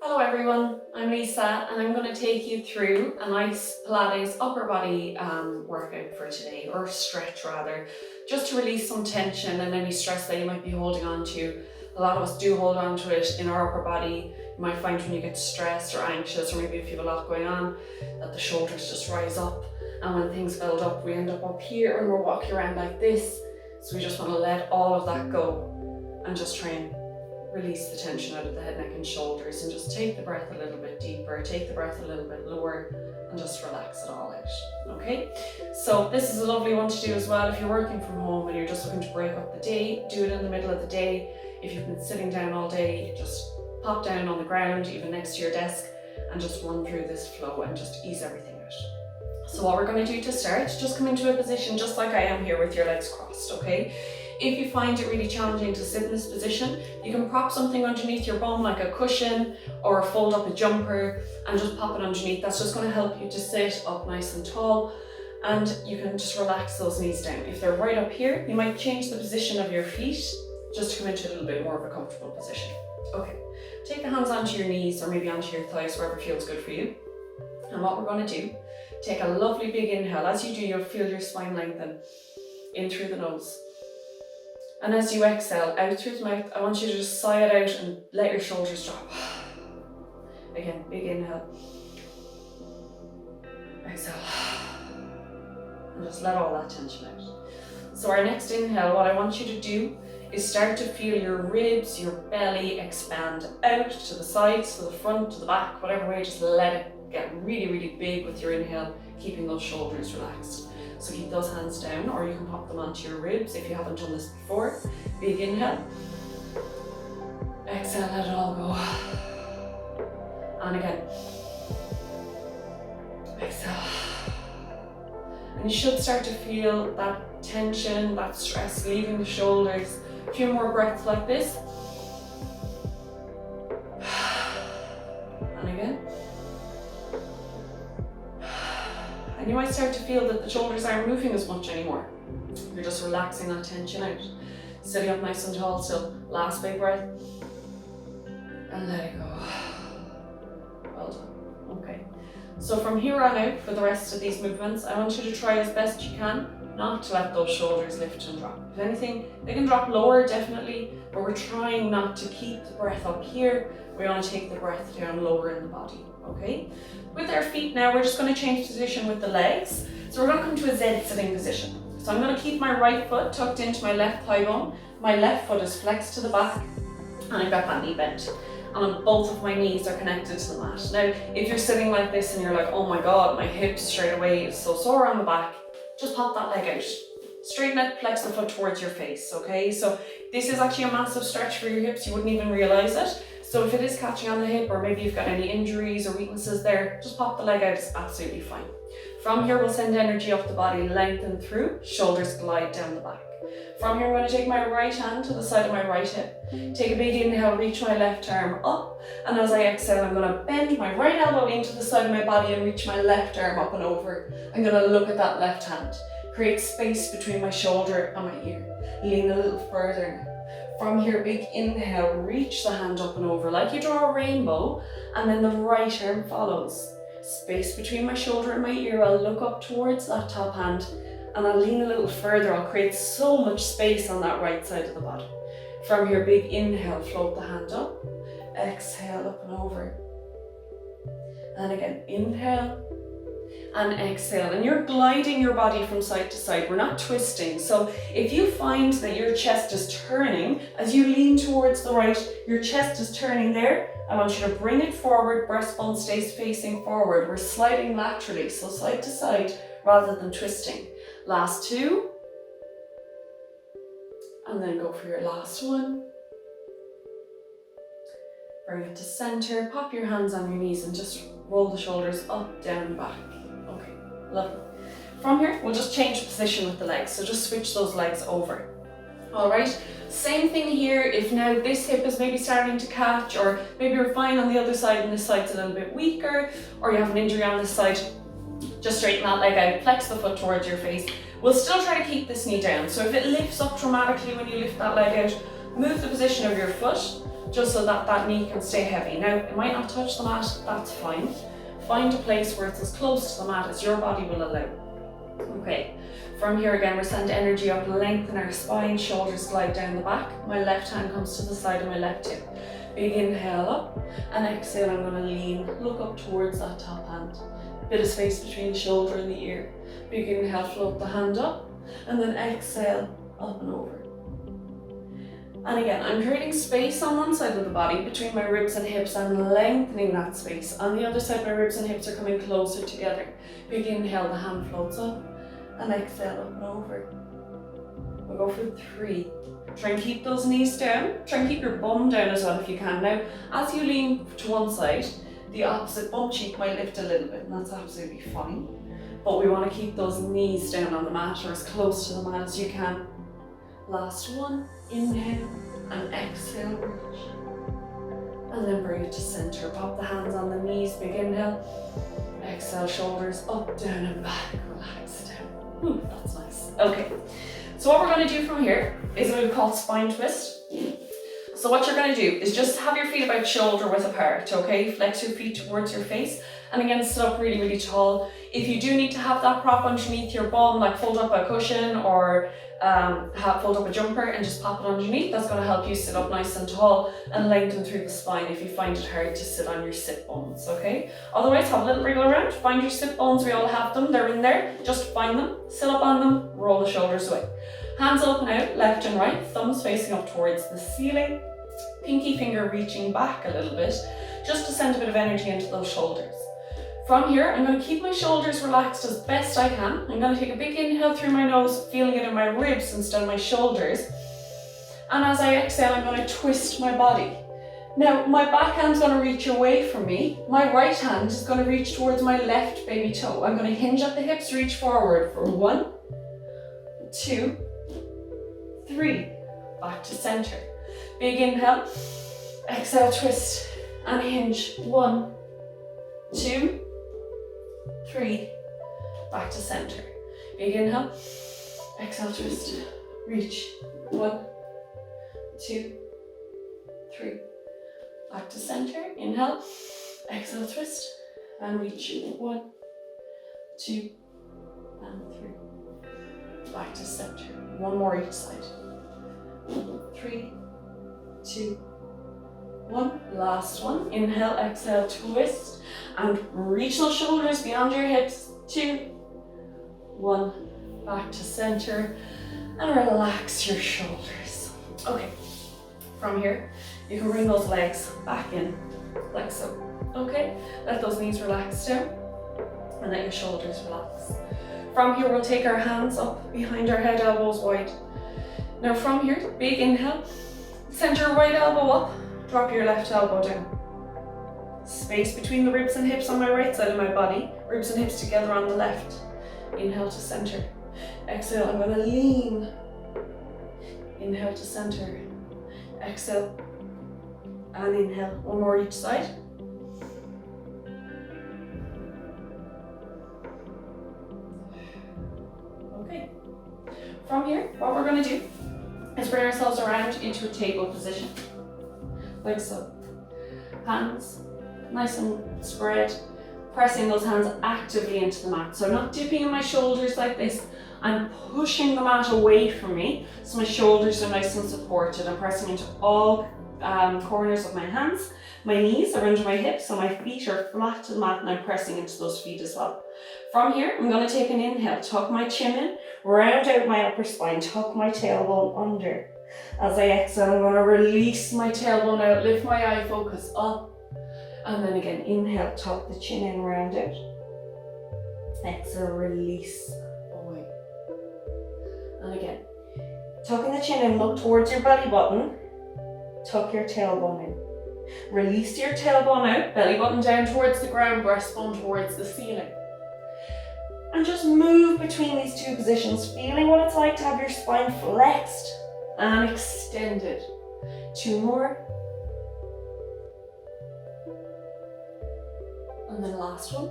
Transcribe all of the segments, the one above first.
Hello everyone, I'm Lisa and I'm going to take you through a nice Pilates upper body workout for today, or stretch rather, just to release some tension and any stress that you might be holding on to. A lot of us do hold on to it in our upper body. You might find when you get stressed or anxious, or maybe if you have a lot going on, that the shoulders just rise up, and when things build up we end up here and we're walking around like this. So we just want to let all of that go and just try and release the tension out of the head, neck and shoulders, and just take the breath a little bit deeper, take the breath a little bit lower, and just relax it all out, okay? So this is a lovely one to do as well if you're working from home and you're just looking to break up the day. Do it in the middle of the day. If you've been sitting down all day, just pop down on the ground, even next to your desk, and just run through this flow and just ease everything out. So what we're going to do to start, just come into a position just like I am here with your legs crossed, okay? If you find it really challenging to sit in this position, you can prop something underneath your bum like a cushion, or fold up a jumper and just pop it underneath. That's just going to help you to sit up nice and tall, and you can just relax those knees down. If they're right up here, you might change the position of your feet just to come into a little bit more of a comfortable position. Okay, take the hands onto your knees or maybe onto your thighs, wherever feels good for you. And what we're going to do, take a lovely big inhale. As you do, you'll feel your spine lengthen in through the nose. And as you exhale out through the mouth, I want you to just sigh it out and let your shoulders drop. Again, big inhale. Exhale. And just let all that tension out. So our next inhale, what I want you to do is start to feel your ribs, your belly expand out to the sides, to the front, to the back, whatever way, just let it get really, really big with your inhale, keeping those shoulders relaxed. So keep those hands down, or you can pop them onto your ribs if you haven't done this before. Big inhale. Exhale, let it all go. And again. Exhale. And you should start to feel that tension, that stress leaving the shoulders. A few more breaths like this. And again. And you might start to feel that the shoulders aren't moving as much anymore. You're just relaxing that tension out. Sitting up nice and tall still. Last big breath. And let it go. Well done. Okay. So from here on out, for the rest of these movements, I want you to try as best you can not to let those shoulders lift and drop. If anything, they can drop lower, definitely, but we're trying not to keep the breath up here. We want to take the breath down lower in the body, okay? With our feet now, we're just going to change position with the legs. So we're going to come to a Z sitting position. So I'm going to keep my right foot tucked into my left thigh bone. My left foot is flexed to the back, and I've got that knee bent. And both of my knees are connected to the mat. Now, if you're sitting like this and you're like, oh my God, my hips straight away is so sore on the back, just pop that leg out. Straighten it, flex the foot towards your face, okay? So this is actually a massive stretch for your hips. You wouldn't even realize it. So if it is catching on the hip, or maybe you've got any injuries or weaknesses there, just pop the leg out, it's absolutely fine. From here, we'll send energy up the body, lengthen through, shoulders glide down the back. From here, I'm going to take my right hand to the side of my right hip. Take a big inhale, reach my left arm up. And as I exhale, I'm going to bend my right elbow into the side of my body and reach my left arm up and over. I'm going to look at that left hand. Create space between my shoulder and my ear. Lean a little further. From here, big inhale, reach the hand up and over like you draw a rainbow, and then the right arm follows. Space between my shoulder and my ear. I'll look up towards that top hand, and I'll lean a little further. I'll create so much space on that right side of the body. From here, big inhale, float the hand up. Exhale, up and over. And again, inhale and exhale. And you're gliding your body from side to side. We're not twisting. So if you find that your chest is turning, as you lean towards the right, your chest is turning there, I want you to bring it forward. Breastbone stays facing forward. We're sliding laterally, so side to side rather than twisting. Last two. And then go for your last one. Bring it to center. Pop your hands on your knees and just roll the shoulders up, down, back. Okay, lovely. From here, we'll just change position with the legs. So just switch those legs over. All right, same thing here. If now this hip is maybe starting to catch, or maybe you're fine on the other side and this side's a little bit weaker, or you have an injury on this side, just straighten that leg out, flex the foot towards your face. We'll still try to keep this knee down. So if it lifts up dramatically when you lift that leg out, move the position of your foot, just so that that knee can stay heavy. Now, it might not touch the mat, that's fine. Find a place where it's as close to the mat as your body will allow. Okay, from here again, we're sending energy up, lengthen our spine, shoulders glide down the back. My left hand comes to the side of my left hip. Big inhale up, and exhale, I'm going to lean, look up towards that top hand. Bit of space between the shoulder and the ear. Big inhale, float the hand up, and then exhale, up and over. And again, I'm creating space on one side of the body between my ribs and hips. I'm lengthening that space. On the other side, my ribs and hips are coming closer together. Big inhale, the hand floats up, and exhale, up and over. We'll go for 3. Try and keep those knees down. Try and keep your bum down as well if you can. Now, as you lean to one side, the opposite bum cheek might lift a little bit, and that's absolutely fine. But we want to keep those knees down on the mat or as close to the mat as you can. Last one, inhale and exhale, reach. And then bring it to center. Pop the hands on the knees, big inhale. Exhale, shoulders up, down and back, relax down. Ooh, that's nice. Okay, so what we're going to do from here is what we call spine twist. So what you're going to do is just have your feet about shoulder width apart, okay? Flex your feet towards your face, and again, sit up really, really tall. If you do need to have that prop underneath your bum, like fold up a cushion or fold up a jumper and just pop it underneath, that's going to help you sit up nice and tall and lengthen through the spine if you find it hard to sit on your sit bones, okay? Otherwise, have a little wriggle around, find your sit bones, we all have them, they're in there, just find them, sit up on them, roll the shoulders away. Hands open out, left and right, thumbs facing up towards the ceiling, pinky finger reaching back a little bit, just to send a bit of energy into those shoulders. From here, I'm going to keep my shoulders relaxed as best I can. I'm going to take a big inhale through my nose, feeling it in my ribs instead of my shoulders. And as I exhale, I'm going to twist my body. Now, my back hand's going to reach away from me. My right hand is going to reach towards my left baby toe. I'm going to hinge at the hips, reach forward for 1, 2, 3. Back to center. Big inhale. Exhale, twist and hinge. 1, 2, 3, back to center. Big inhale, exhale, twist, reach. 1, 2, 3, back to center. Inhale, exhale, twist, and reach. 1, 2, and 3, back to center. One more each side. 3, 2, 1, last one. Inhale, exhale, twist, and reach those shoulders beyond your hips. 2, 1, back to center, and relax your shoulders. Okay, from here, you can bring those legs back in, like so. Okay, let those knees relax down, and let your shoulders relax. From here, we'll take our hands up behind our head, elbows wide. Now from here, big inhale, send your right elbow up, drop your left elbow down. Space between the ribs and hips on my right side of my body, ribs and hips together on the left. Inhale to center. Exhale, I'm going to lean. Inhale to center. Exhale. And inhale. One more each side. Okay. From here, what we're going to do is bring ourselves around into a table position. Like so. Hands nice and spread, pressing those hands actively into the mat. So I'm not dipping in my shoulders like this, I'm pushing the mat away from me so my shoulders are nice and supported. I'm pressing into all corners of my hands. My knees are under my hips, so my feet are flat to the mat, and I'm pressing into those feet as well. From here, I'm going to take an inhale, tuck my chin in, round out my upper spine, tuck my tailbone under. As I exhale, I'm going to release my tailbone out, lift my eye focus up. And then again, inhale, tuck the chin in, round out. Exhale, release away. And again, tucking the chin in, look towards your belly button. Tuck your tailbone in. Release your tailbone out, belly button down towards the ground, breastbone towards the ceiling. And just move between these two positions, feeling what it's like to have your spine flexed and extended. 2 more. And then last one.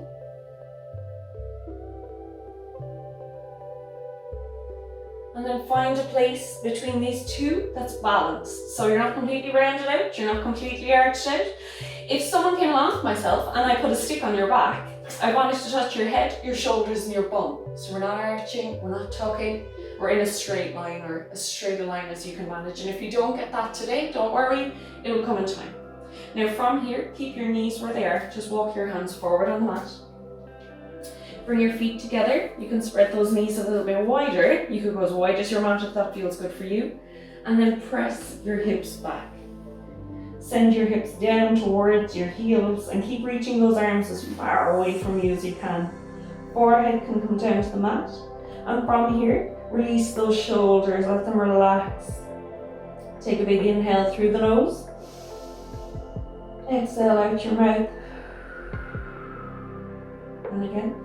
And then find a place between these two that's balanced. So you're not completely rounded out, you're not completely arched out. If someone came along, myself, and I put a stick on your back, I want it to touch your head, your shoulders, and your bum. So we're not arching, we're not tucking, we're in a straight line, or as straight a line as you can manage. And if you don't get that today, don't worry, it'll come in time. Now from here, keep your knees where they are. Just walk your hands forward on the mat. Bring your feet together. You can spread those knees a little bit wider. You could go as wide as your mat if that feels good for you. And then press your hips back. Send your hips down towards your heels and keep reaching those arms as far away from you as you can. Forehead can come down to the mat. And from here, release those shoulders, let them relax. Take a big inhale through the nose. Exhale out your mouth. And again.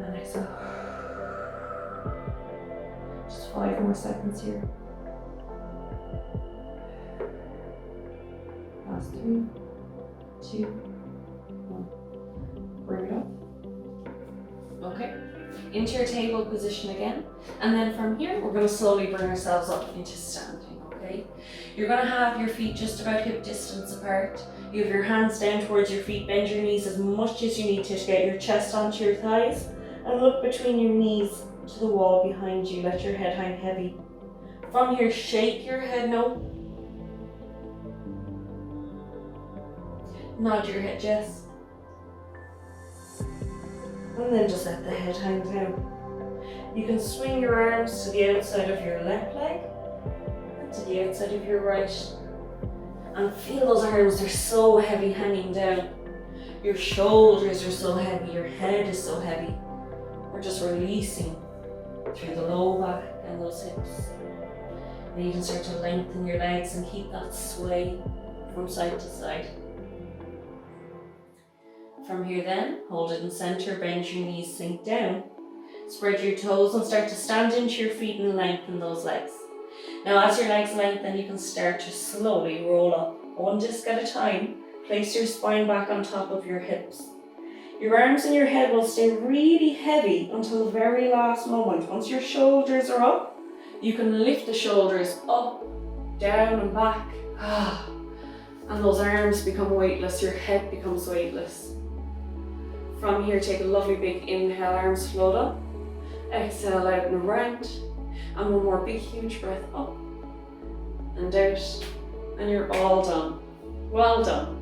And exhale. Just 5 more seconds here. Last 3, 2, 1. Bring it up. Okay. Into your table position again. And then from here, we're going to slowly bring ourselves up into standing, okay? You're going to have your feet just about hip distance apart. You have your hands down towards your feet. Bend your knees as much as you need to get your chest onto your thighs. And look between your knees to the wall behind you. Let your head hang heavy. From here, shake your head no. Nod your head yes. And then just let the head hang down. You can swing your arms to the outside of your left leg and to the outside of your right. And feel those arms, they're so heavy hanging down. Your shoulders are so heavy, your head is so heavy. We're just releasing through the low back and those hips. And you can start to lengthen your legs and keep that sway from side to side. From here then, hold it in center, bend your knees, sink down. Spread your toes and start to stand into your feet and lengthen those legs. Now as your legs lengthen, you can start to slowly roll up. One disc at a time, place your spine back on top of your hips. Your arms and your head will stay really heavy until the very last moment. Once your shoulders are up, you can lift the shoulders up, down and back. And those arms become weightless, your head becomes weightless. From here, take a lovely big inhale, arms float up. Exhale out and around. And one more big, huge breath up and out. And you're all done. Well done.